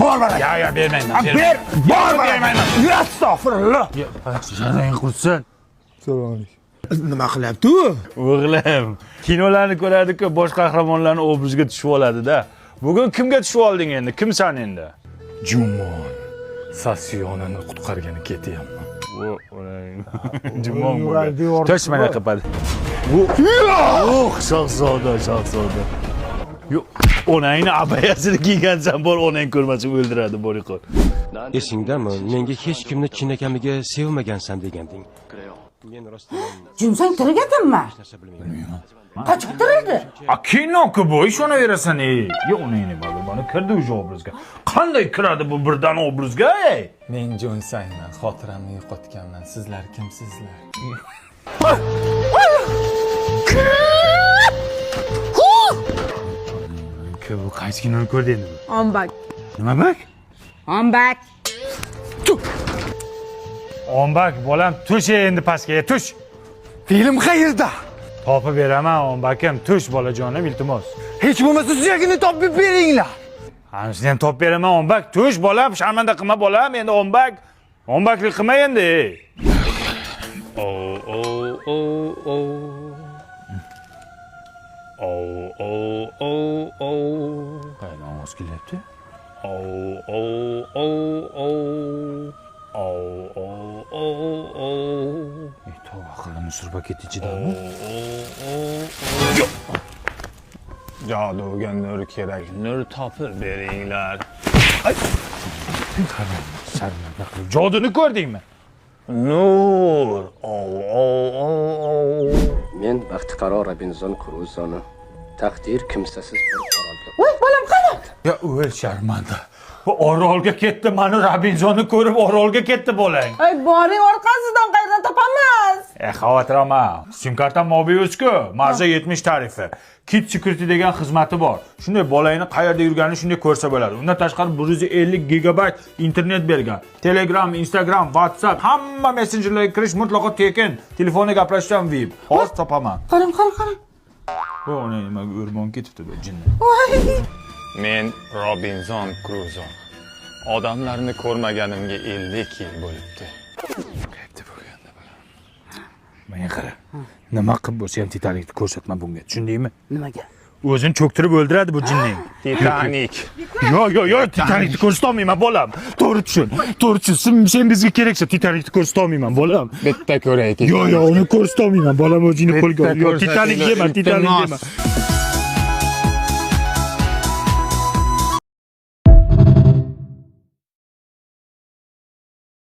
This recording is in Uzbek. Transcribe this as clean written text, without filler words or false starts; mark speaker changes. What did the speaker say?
Speaker 1: Bor bana.
Speaker 2: Ya bermayman.
Speaker 1: Ber. Bor bana.
Speaker 2: Bermayman.
Speaker 1: Ya astagfirullah.
Speaker 2: Janang qursin.
Speaker 1: Assalomu alaykum. Nima qilyapti u?
Speaker 2: O'g'lim, kinolarni ko'radi-ku, bosh qahramonlarni obrazga tushib oladi-da. Bugun kimga tushib olding endi? Kimsan endi?
Speaker 3: Jumon Sasiyonani qutqargani ketyapman.
Speaker 2: Jumon bo'ldi. Tosh mana qiladi. Shahzoda. Yo'q, onangni abayasini kiygansan, bor onang ko'rmasa o'ldiradi, bor yo'q.
Speaker 4: Esingdami? Menga hech kimni chinakamiga sevmagansan deganding. Men rostdan
Speaker 5: Jumsang tirigadimmi?
Speaker 4: bilmayman.
Speaker 5: Qachon tirildi?
Speaker 2: Kino-ku bu, ishonaverasan, Yo'q, onangni ma'lumani kirdi o'sha obrazga. Qanday kiradi bu birdan obrazga,
Speaker 3: Men Jonsayman, xotiramni yo'qotganman. Sizlar kimsizlar?
Speaker 2: Bu qaysi kinoni ko'rdi endi bu?
Speaker 5: Ombak.
Speaker 2: Nima bak?
Speaker 5: Ombak.
Speaker 2: Ombak, bolam, tush endi pastga, tush.
Speaker 1: Film qayerda?
Speaker 2: Topib beraman, ombakim, tush bolajonim, iltimos.
Speaker 1: Hech bo'lmasa suyagini topib beringlar.
Speaker 2: Hanisini ham topib beraman, ombak, tush bolam, sharmanda qilma bolam, endi ombak. Ombaklik qilma endi. Qayerdan ovoz kelyapti? Tavba qildim, surba ketdi ichidami?
Speaker 3: Joduga nur kerak.
Speaker 2: Nur topib beringlar. Sharmanda qilib. Joduni ko'rdingmi? Nur.
Speaker 4: Men baxtiqaro Robinzon Kruzoni taqdir kimsasiz bir orolga.
Speaker 5: Voy, bolam qani?
Speaker 2: Ya o'l sharmanda. Bu orolga ketdi, mani Robinzonni ko'rib orolga ketdi bolang.
Speaker 5: Ay, boring orqasidan qayerdan topamiz?
Speaker 2: Xavotir olma. Sim kartam Mobius-ku, marza 70 tarifi. Kit Security degan xizmati bor. Shunday bolangni qayerda yurganini shunday ko'rsa bo'ladi. Undan tashqari 150 gigabayt internet bergan. Telegram, Instagram, WhatsApp, hamma messenjerlarga kirish mutlaqo tekin. Telefonda gaplashishdan VIP. Hozir topaman.
Speaker 5: Qarang.
Speaker 2: Bu ona nimaga o'rmon ketibdi bu jinni.
Speaker 5: Voy.
Speaker 3: Men Robinzon Kruzo. Odamlarni ko'rmaganimga 50 yil bo'libdi.
Speaker 2: Qayerda bo'lganda bolam? Menga qara. Nima qilib bo'lsa ham Titanikni ko'rsatma bunga. Tushundingmi?
Speaker 5: Nimaga?
Speaker 2: O'zini cho'ktirib o'ldiradi bu jinning.
Speaker 3: Titanik.
Speaker 2: Yo'q, Titanikni ko'rsatolmayman bolam. To'g'ri tushun. Sen bizga keraksa Titanikni ko'rsatolmayman bolam.
Speaker 3: Bitta ko'raylik.
Speaker 2: Yo'q, uni ko'rsatolmayman bolam, o'zingni qo'lga ol. Yo'q, Titanik yema.